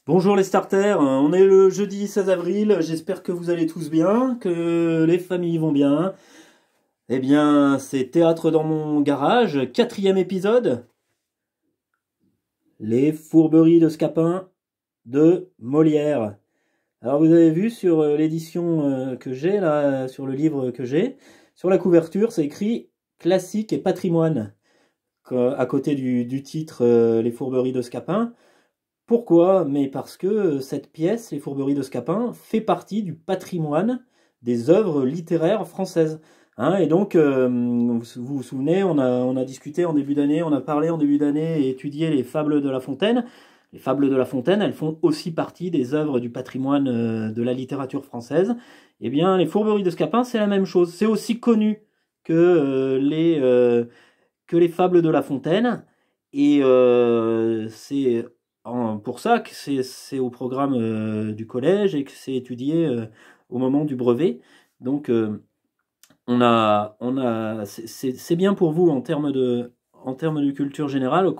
Bonjour les starters, on est le jeudi 16 avril, j'espère que vous allez tous bien, que les familles vont bien. Eh bien, c'est Théâtre dans mon garage, 4e épisode. Les fourberies de Scapin de Molière. Alors vous avez vu sur l'édition que j'ai, là, sur le livre que j'ai, sur la couverture, c'est écrit « Classique et patrimoine » à côté du titre Les fourberies de Scapin. Pourquoi? Mais parce que cette pièce, Les fourberies de Scapin, fait partie du patrimoine des œuvres littéraires françaises. Et donc, vous vous souvenez, on a discuté en début d'année, on a parlé en début d'année et étudié les fables de La Fontaine. Les fables de La Fontaine, elles font aussi partie des œuvres du patrimoine de la littérature française. Eh bien, Les fourberies de Scapin, c'est la même chose. C'est aussi connu que les fables de La Fontaine. Et c'est pour ça que c'est au programme du collège et que c'est étudié au moment du brevet. Donc, c'est bien pour vous en termes de culture générale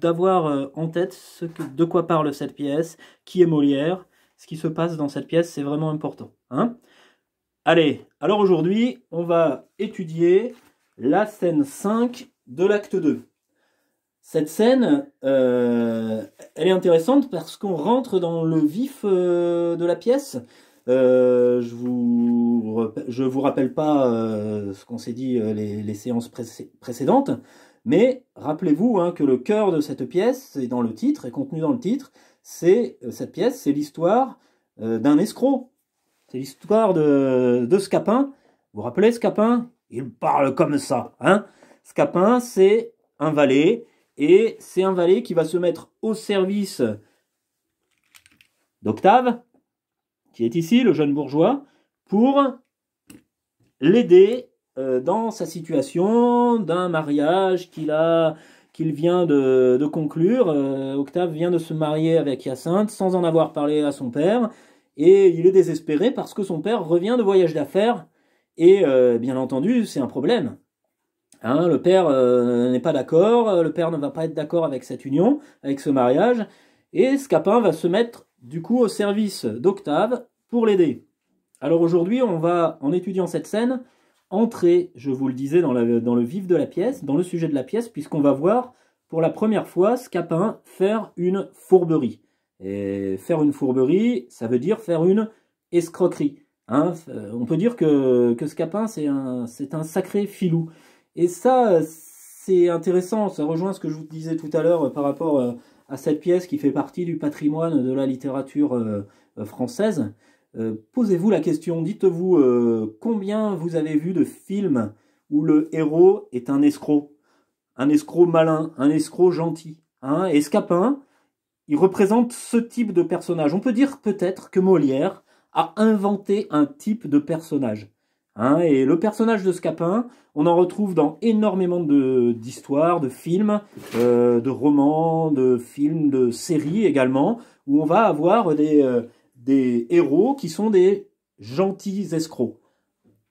d'avoir en tête de quoi parle cette pièce, qui est Molière, ce qui se passe dans cette pièce, c'est vraiment important. Allez, alors aujourd'hui, on va étudier la scène 5 de l'acte 2. Cette scène, elle est intéressante parce qu'on rentre dans le vif de la pièce. Je vous rappelle pas ce qu'on s'est dit les séances précédentes, mais rappelez-vous que le cœur de cette pièce, c'est dans le titre, est contenu dans le titre, cette pièce, c'est l'histoire d'un escroc. C'est l'histoire de Scapin. Vous vous rappelez Scapin? Il parle comme ça. Scapin, c'est un valet. Et c'est un valet qui va se mettre au service d'Octave, qui est ici, le jeune bourgeois, pour l'aider dans sa situation d'un mariage qu'il vient de conclure. Octave vient de se marier avec Hyacinthe sans en avoir parlé à son père. Et il est désespéré parce que son père revient de voyage d'affaires. Et bien entendu, c'est un problème. Le père n'est pas d'accord, le père ne va pas être d'accord avec cette union, avec ce mariage, et Scapin va se mettre du coup au service d'Octave pour l'aider. Alors aujourd'hui, on va, en étudiant cette scène, entrer, je vous le disais, dans le vif de la pièce, dans le sujet de la pièce, puisqu'on va voir pour la première fois Scapin faire une fourberie. Et faire une fourberie, ça veut dire faire une escroquerie. On peut dire que Scapin, c'est un sacré filou. Et ça, c'est intéressant, ça rejoint ce que je vous disais tout à l'heure par rapport à cette pièce qui fait partie du patrimoine de la littérature française. Posez-vous la question, dites-vous combien vous avez vu de films où le héros est un escroc malin, un escroc gentil. Et Scapin, il représente ce type de personnage. On peut dire peut-être que Molière a inventé un type de personnage. Et le personnage de Scapin, on en retrouve dans énormément d'histoires, de films, de romans, de films, de séries également, où on va avoir des héros qui sont des gentils escrocs.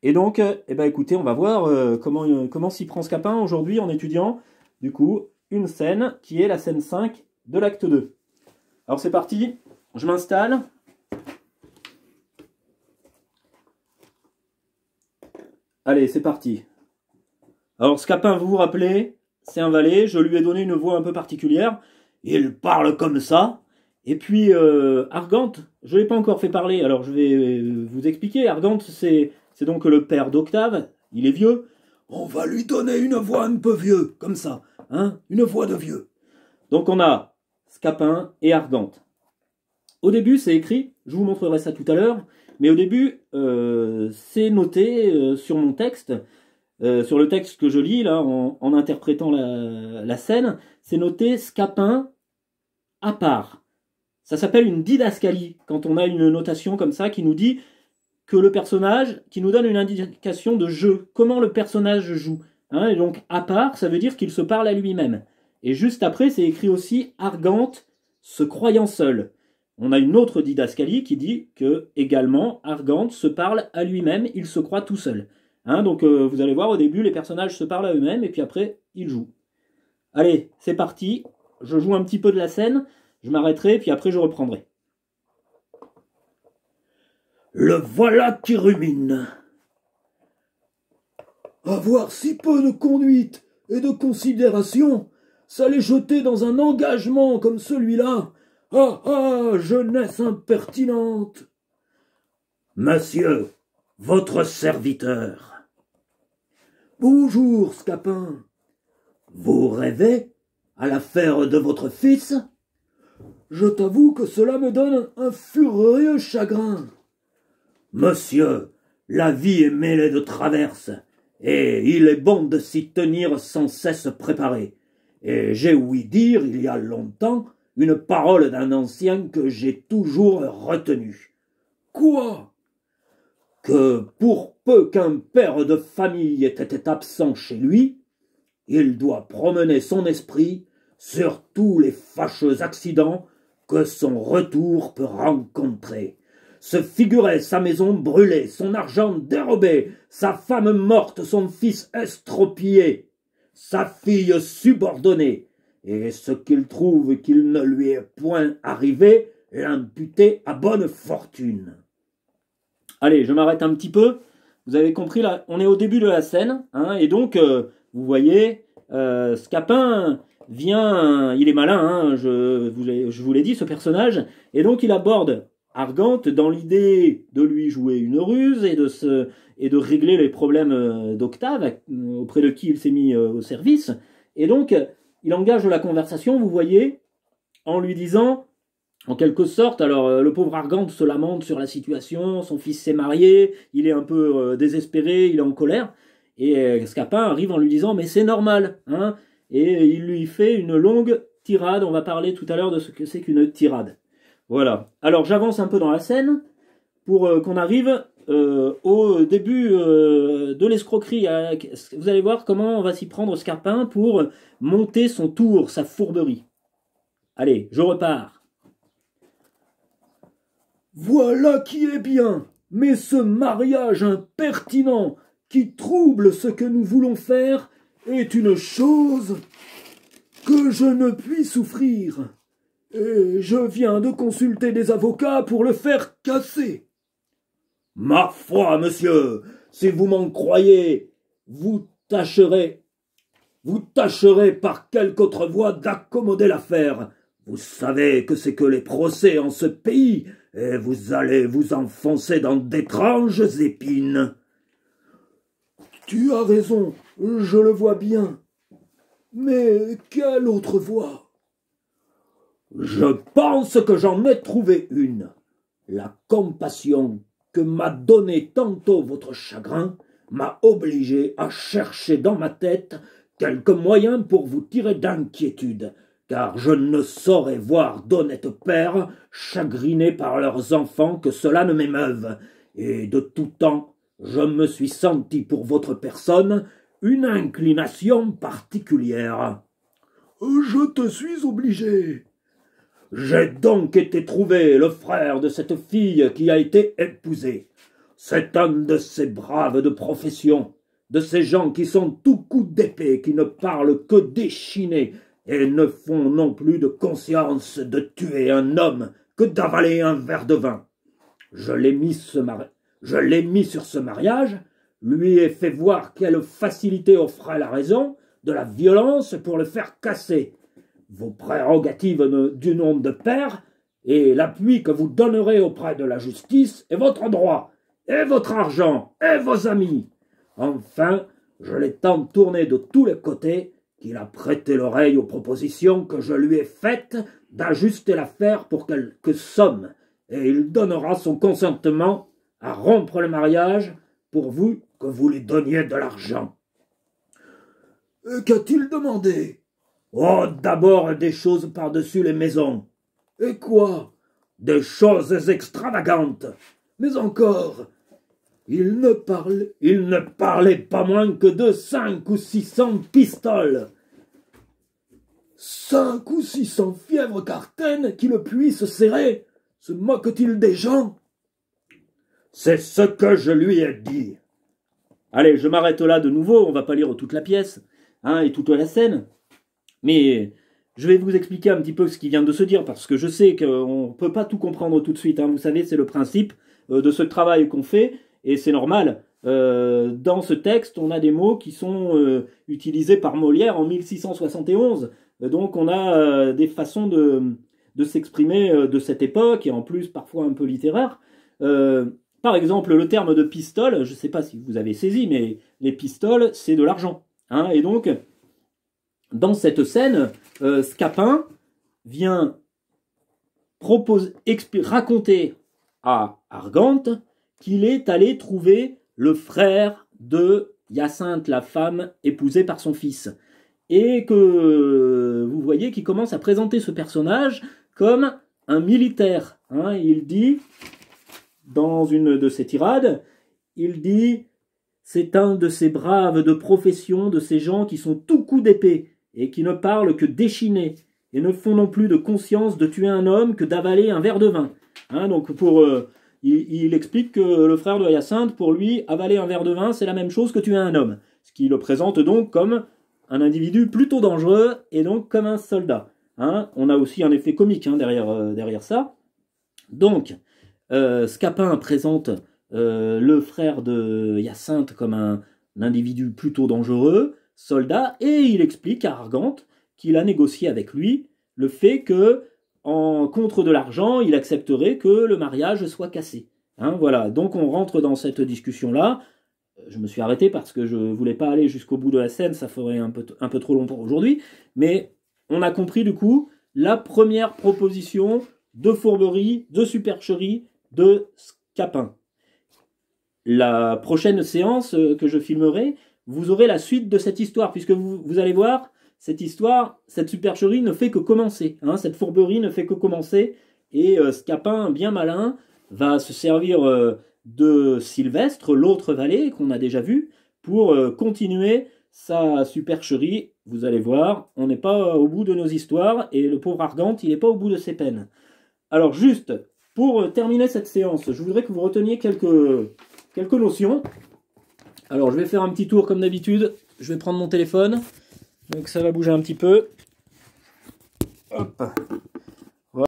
Et donc, écoutez, on va voir comment s'y prend Scapin aujourd'hui en étudiant, du coup, une scène qui est la scène 5 de l'acte 2. Alors c'est parti, je m'installe. Allez, c'est parti. Alors, Scapin, vous vous rappelez, c'est un valet, je lui ai donné une voix un peu particulière. Il parle comme ça. Et puis, Argante, je ne l'ai pas encore fait parler, alors je vais vous expliquer. Argante, c'est donc le père d'Octave, il est vieux. On va lui donner une voix un peu vieux, comme ça, une voix de vieux. Donc on a Scapin et Argante. Au début, c'est écrit, je vous montrerai ça tout à l'heure, mais au début, c'est noté sur mon texte, sur le texte que je lis là, en interprétant la scène, c'est noté Scapin à part. Ça s'appelle une didascalie, quand on a une notation comme ça qui nous dit que le personnage, qui nous donne une indication de jeu, comment le personnage joue. Et donc à part, ça veut dire qu'il se parle à lui-même. Et juste après, c'est écrit aussi Argante se croyant seul. On a une autre didascalie qui dit que, également, Argante se parle à lui-même, il se croit tout seul. Donc vous allez voir, au début, les personnages se parlent à eux-mêmes, et puis après, ils jouent. Allez, c'est parti, je joue un petit peu de la scène, Je m'arrêterai, puis après je reprendrai. Le voilà qui rumine. Avoir si peu de conduite et de considération, s'aller jeter dans un engagement comme celui-là. Ah ah, jeunesse impertinente. Monsieur, votre serviteur. Bonjour, Scapin. Vous rêvez à l'affaire de votre fils? Je t'avoue que cela me donne un furieux chagrin. Monsieur, la vie est mêlée de traverses, et il est bon de s'y tenir sans cesse préparé. Et j'ai ouï dire, il y a longtemps, une parole d'un ancien que j'ai toujours retenue. Quoi? Que pour peu qu'un père de famille ait été absent chez lui, il doit promener son esprit sur tous les fâcheux accidents que son retour peut rencontrer. Se figurer sa maison brûlée, son argent dérobé, sa femme morte, son fils estropié, sa fille subordonnée, et ce qu'il trouve qu'il ne lui est point arrivé, l'imputer à bonne fortune. Allez, je m'arrête un petit peu. Vous avez compris, là, on est au début de la scène, hein, et donc, vous voyez, Scapin vient, il est malin, hein, je vous l'ai dit, ce personnage, et donc il aborde Argante dans l'idée de lui jouer une ruse et de régler les problèmes d'Octave, auprès de qui il s'est mis au service, et donc il engage la conversation, vous voyez, en lui disant, en quelque sorte, alors le pauvre Argante se lamente sur la situation, son fils s'est marié, il est un peu désespéré, il est en colère, et Scapin arrive en lui disant « mais c'est normal hein », et il lui fait une longue tirade, on va parler tout à l'heure de ce que c'est qu'une tirade. Voilà, alors j'avance un peu dans la scène, pour qu'on arrive au début de l'escroquerie. Vous allez voir comment on va s'y prendre Scapin pour monter son tour, sa fourberie. Allez, je repars. Voilà qui est bien, mais ce mariage impertinent qui trouble ce que nous voulons faire est une chose que je ne puis souffrir. Et je viens de consulter des avocats pour le faire casser. Ma foi, monsieur, si vous m'en croyez, vous tâcherez par quelque autre voie d'accommoder l'affaire. Vous savez que c'est que les procès en ce pays, et vous allez vous enfoncer dans d'étranges épines. Tu as raison, je le vois bien. Mais quelle autre voie? Je pense que j'en ai trouvé une. La compassion que m'a donnée tantôt votre chagrin m'a obligé à chercher dans ma tête quelques moyens pour vous tirer d'inquiétude, car je ne saurais voir d'honnêtes pères chagrinés par leurs enfants que cela ne m'émeuve, et de tout temps je me suis senti pour votre personne une inclination particulière. Je te suis obligé. J'ai donc été trouver le frère de cette fille qui a été épousée. C'est un de ces braves de profession, de ces gens qui sont tout coups d'épée, qui ne parlent que d'échiner et ne font non plus de conscience de tuer un homme que d'avaler un verre de vin. Je l'ai mis sur ce mariage, lui ai fait voir quelle facilité offrait la raison, de la violence pour le faire casser. Vos prérogatives du nom de père et l'appui que vous donnerez auprès de la justice est votre droit, et votre argent, et vos amis. Enfin, je l'ai tant tourné de tous les côtés qu'il a prêté l'oreille aux propositions que je lui ai faites d'ajuster l'affaire pour quelques sommes, et il donnera son consentement à rompre le mariage pourvu que vous lui donniez de l'argent. Qu'a-t-il demandé? Oh, d'abord des choses par-dessus les maisons. Et quoi? Des choses extravagantes. Mais encore, il ne parlait pas moins que de 500 ou 600 pistoles. 500 ou 600 fièvres cartaines qui le puissent serrer? Se moque-t-il des gens? C'est ce que je lui ai dit. Allez, je m'arrête là de nouveau, on va pas lire toute la pièce, hein, et toute la scène. Mais je vais vous expliquer un petit peu ce qui vient de se dire, parce que je sais qu'on ne peut pas tout comprendre tout de suite. Hein. Vous savez, c'est le principe de ce travail qu'on fait, et c'est normal. Dans ce texte, on a des mots qui sont utilisés par Molière en 1671. Donc on a des façons de s'exprimer de cette époque, et en plus parfois un peu littéraire. Par exemple, le terme de pistole, je ne sais pas si vous avez saisi, mais les pistoles, c'est de l'argent. Hein. Et donc, dans cette scène, Scapin vient raconter à Argante qu'il est allé trouver le frère de Hyacinthe, la femme épousée par son fils. Et que vous voyez qu'il commence à présenter ce personnage comme un militaire. Hein. Il dit, dans une de ses tirades, il dit « C'est un de ces braves de profession, de ces gens qui sont tout coups d'épée, et qui ne parlent que d'échiner, et ne font non plus de conscience de tuer un homme que d'avaler un verre de vin. Hein, » Donc il explique que le frère de Hyacinthe, pour lui, avaler un verre de vin, c'est la même chose que tuer un homme. Ce qui le présente donc comme un individu plutôt dangereux, et donc comme un soldat. Hein, on a aussi un effet comique hein, derrière ça. Donc, Scapin présente le frère de Hyacinthe comme un individu plutôt dangereux, soldat, et il explique à Argante qu'il a négocié avec lui le fait que, en contre de l'argent, il accepterait que le mariage soit cassé. Hein, voilà, donc on rentre dans cette discussion-là. Je me suis arrêté parce que je ne voulais pas aller jusqu'au bout de la scène, ça ferait un peu trop long pour aujourd'hui, mais on a compris du coup la première proposition de fourberie, de supercherie de Scapin. La prochaine séance que je filmerai, vous aurez la suite de cette histoire, puisque vous allez voir, cette histoire, cette supercherie ne fait que commencer. Hein, cette fourberie ne fait que commencer, et Scapin, bien malin, va se servir de Sylvestre, l'autre valet qu'on a déjà vu, pour continuer sa supercherie. Vous allez voir, on n'est pas au bout de nos histoires, et le pauvre Argante, il n'est pas au bout de ses peines. Alors juste, pour terminer cette séance, je voudrais que vous reteniez quelques notions. Alors je vais faire un petit tour comme d'habitude, je vais prendre mon téléphone, donc ça va bouger un petit peu. Hop.